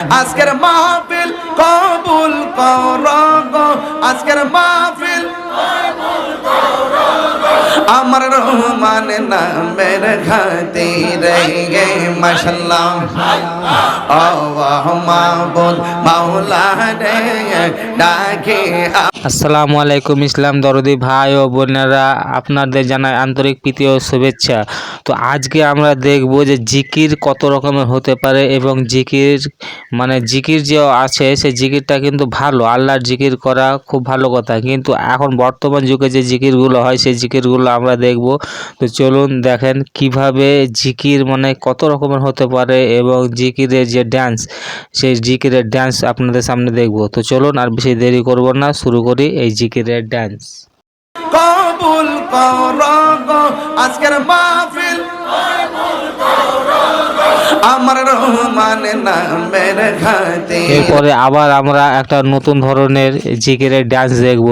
আজকের মাহফিল কবুল করো গো, আজকের মাহফিল আমার রহমান নামের খাতিরে গে মাশাআল্লাহ। আল্লাহ মাবুদ মাওলা রে ডাকে। আসসালামু আলাইকুম ইসলাম দরদি ভাই ও বোনেরা, আপনাদের জানাই আন্তরিক প্রীতি ও শুভেচ্ছা। তো আজকে আমরা দেখব যে জিকির কত রকমের হতে পারে এবং জিকির জিকির যে আছে সেই জিকিরটা কিন্তু ভালো, আল্লাহর জিকির করা খুব ভালো কথা, কিন্তু এখন বর্তমান যুগে যে জিকিরগুলো হয় সেই জিকিরগুলো আমরা দেখব। তো চলুন দেখেন কিভাবে জিকির কত রকমের হতে পারে এবং জিকিরের যে ড্যান্স সেই জিকিরের ড্যান্স আপনাদের সামনে দেখব। তো চলুন আর বেশি দেরি করব না, শুরু করি এই জিকিরের ড্যান্স। কবুল করো গো, আজকের মাহফিল আমার রহমান নামের খাতিরে। এরপরে আবার আমরা একটা নতুন ধরনের জিকিরের ড্যান্স দেখব।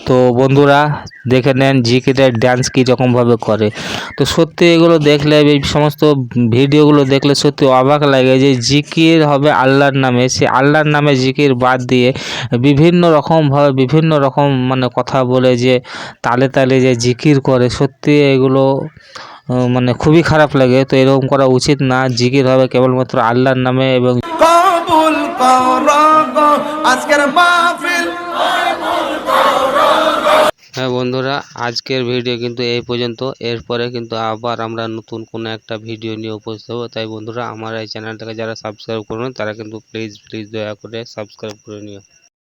তো বন্ধুরা দেখে নেন জিকিরের ড্যান্স কীরকমভাবে করে। তো সত্যি এগুলো দেখলে, এই সমস্ত ভিডিওগুলো দেখলে সত্যি অবাক লাগে যে জিকির হবে আল্লাহর নামে, সে আল্লাহর নামে জিকির বাদ দিয়ে বিভিন্ন রকমভাবে বিভিন্ন রকম কথা বলে যে তালে তালে যে জিকির করে, সত্যি এগুলো খুবই খারাপ লাগে। তো এরকম করা উচিত না, জিকির হবে কেবলমাত্র আল্লাহর নামে। এবং কবুল করো গো, আজকের মাহফিল। হ্যাঁ বন্ধুরা, আজকের ভিডিও কিন্তু এই পর্যন্ত। এরপরে কিন্তু আবার আমরা নতুন কোনো একটা ভিডিও নিয়ে উপস্থিত হবো। তাই বন্ধুরা আমার এই চ্যানেলটাকে যারা সাবস্ক্রাইব করবেন তারা কিন্তু প্লিজ দয়া করে সাবস্ক্রাইব করে নিও।